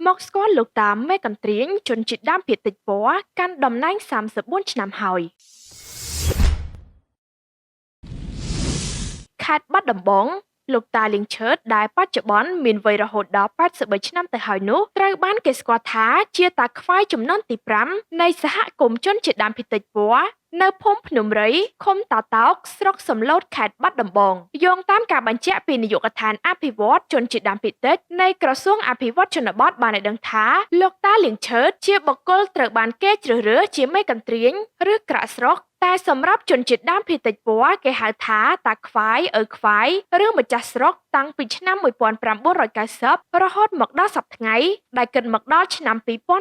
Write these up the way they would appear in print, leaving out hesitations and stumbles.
មកស្គាល់លោកតាមេកន្ទ្រៀងជនជាតិដើមភាគតិចពណ៌កាន់តំណែង34ឆ្នាំហើយខេត្តបាត់ដំបងលោកតាលៀងឈើតដែលបច្ចុប្បន្នមានវ័យរហូតដល់83ឆ្នាំទៅហើយនោះត្រូវបានគេស្គាល់ថាជាតាខ្វាយចំនួនទី5នៃសហគមន៍ជនជាតិដើមភាគតិចពណ៌នៅភូមិភ្នំរីឃុំតាតោកស្រុកសំឡូតខេត្តបាត់ដំបងយោងតាមការបញ្ជាក់ពីនាយកដ្ឋានអភិវឌ្ឍជនជាតិដើមភាគតិចនៃក្រសួងអភិវឌ្ឍជនបទបានឲ្យដឹងថាលោកតាលៀងឈើតជាបុគ្គលត្រូវបានគេជ្រើសរើសជាមេកន្ទ្រៀងឬក្រាក់ស្រុកតែសម្រាប់ជនជាតិដើមភាគតិចពណ៌គេហៅថាតាខ្វាយឪខ្វាយឬម្ចាស់ស្រុកតាំងពីឆ្នាំ1990រហូតមកដល់សប្តាហ៍ថ្ងៃដែលគិតមកដល់ឆ្នាំ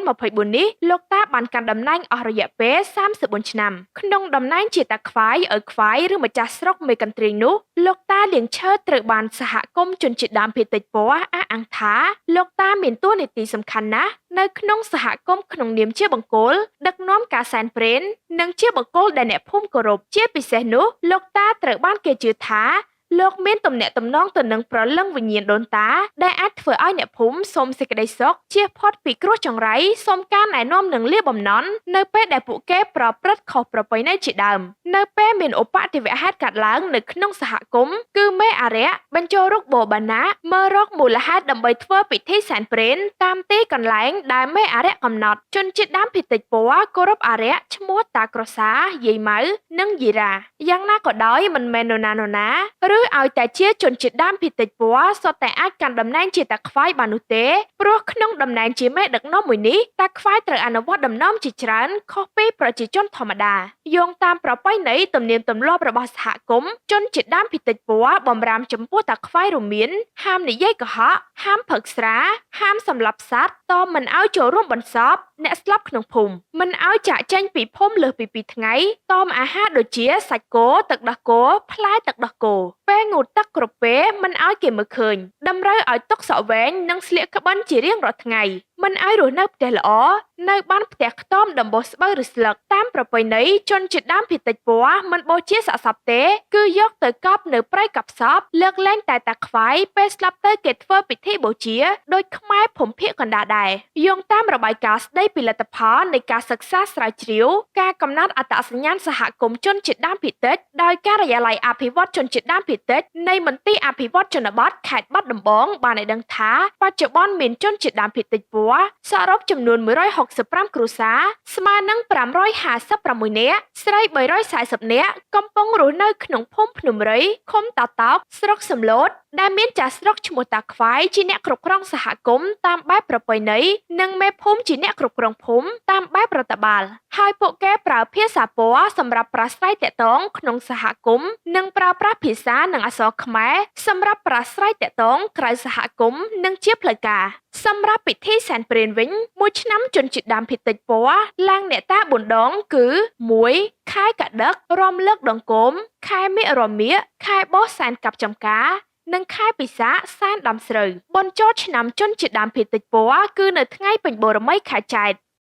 2024នេះលោកតាបានកាន់តំណែងអស់រយៈពេល34ឆ្នាំក្នុងតំណែងជាតាខ្វាយឪខ្វាយឬម្ចាស់ស្រុកមេកន្ទ្រៀងនោះលោកតាលៀងឈើត្រូវបានសហគមន៍ជនជាតិដើមភាគតិចពណ៌អះអាងថាលោកតាមានតួនាទីសំខាន់ណាស់នៅក្នុងសហគមន៍ក្នុងនាមជាបង្គោលដឹកនាំការសែនព្រេននិងជាបង្គោលដែលអ្នកភូមិគោរពជាពិសេសនោះលោកតាត្រូវបានគេជឿថាលោកមានទំនាក់ទំនងទៅនឹងព្រលឹងវិញ្ញាណដូនតាដែលអាចធ្វើឲ្យអ្នកភូមិសូមសេចក្តីសុខជៀសផុតពីគ្រោះចង្រៃសូមការណែនាំនិងលាបំណន់នៅពេលដែលពួកគេប្រព្រឹត្តខុសប្រពៃណីជាដើមនៅពេលមានឧបទ្ទវហេតុកើតឡើងនៅក្នុងសហគមន៍គឺមេអារក្សបញ្ចូលរូបបូបាណាមករកមូលហេតុដើម្បីធ្វើពិធីសែនព្រេនតាមទីកន្លែងដែលមេអារក្សកំណត់ជនជាតិដើមភាគតិចពណ៌គោរពអារក្សឈ្មោះតាក្រសាយាយម៉ៅនិងយាយរ៉ាយ៉ាងណាក៏ដោយមិនមែននរណាឬឲ្យតែជាជនជាតិដើមភាគតិចពណ៌សុទ្ធតែអាចកាន់តំណែងជាតាខ្វាយបាននោះទេព្រោះក្នុងតំណែងជាមេដឹកនាំមួយនេះតាខ្វាយត្រូវអនុវត្តដំណើរជាច្រើនខុសពីប្រជាជនធម្មតាយោងតាមប្រពៃណីទំនៀមទម្លាប់របស់សហគមន៍ជនជាតិដើមភាគតិចពណ៌បំរាមចំពោះតាខ្វាយរួមមានហាមនិយាយកុហកហាមផឹកស្រាហាមសម្លាប់សត្វតមិនឲ្យចូលរួមបន្សពអ្នកស្លាប់ក្នុងភូមិមិនឲ្យចាក់ចេញពីភូមិលើសពី2ថ្ងៃតមអាហារដូចជាសាច់គោទឹកដោះគោផ្លែទឹកដោះគោពេលងូតទឹកគ្រប់ពេលមិនឲ្យគេមើលឃើញតម្រូវឲ្យទុកសក់វែងនិងស្លៀកក្បិនជារៀងរាល់ថ្ងៃមិនឲ្យរស់នៅផ្ទះល្អនៅបានផ្ទះខ្ទមដំបូលស្បូវឬស្លឹកតាមប្រពៃណីជនជាតិដើមភាគតិចពណ៌មិនបូជាសាកសពទេគឺយកទៅកប់នៅព្រៃកប់សពលើកលែងតែតាខ្វាយពេលស្លាប់ទៅគេធ្វើពិធីបូជាដោយខ្មែរភូមិភាគកណ្ដាលដែរយោងតាមរបាយការណ៍ស្ដីពីលទ្ធផលនៃការសិក្សាស្រាវជ្រាវការកំណត់អត្តសញ្ញាណសហគមន៍ជនជាតិដើមភាគតិចដោយការិយាល័យអភិវឌ្ឍជនជាតិដើមភាគតិចនៃមន្ទីរអភិវឌ្ឍជនបទខេត្តបាត់ដំបងបានឲ្យដឹងថាបច្ចុប្បន្នមានជនជាតិដើមភាគតិចពណ៌សរុបចំនួន165គ្រួសារស្មើនឹង556នាក់ស្រី340នាក់កំពុងរស់នៅក្នុងភូមិភ្នំរីឃុំតាតោកស្រុកសំឡូតដែលមានចាស់ស្រុកឈ្មោះតាខ្វាយជាអ្នកគ្រប់គ្រងសហគមន៍តាមបែបប្រពៃណីនិងមេភូមិជាអ្នកគ្រប់គ្រងភូមិតាមបែបរដ្ឋបាលហើយពួកគេប្រើភាសាពណ៌សម្រាប់ប្រាស្រ័យទាក់ទងក្នុងសហគមន៍និងប្រើប្រាស់ភាសានិងអក្សរខ្មែរសម្រាប់ប្រាស្រ័យទាក់ទងក្រៅសហគមន៍និងជាផ្លូវការសម្រាប់ពិធីសែនព្រេនវិញមួយឆ្នាំជនជាតិដើមភាគតិចពណ៌ឡើងអ្នកតា4ដងគឺ1ខែកដឹករំលឹកដង្គមខែមិរមៀកខែបោះសែនកាប់ចំការនិងខែពិសាខសែនដំស្រូវបុណ្យចូលឆ្នាំជនជាតិដើមភាគតិចពណ៌គឺនៅថ្ងៃពេញបូរមីខែចែក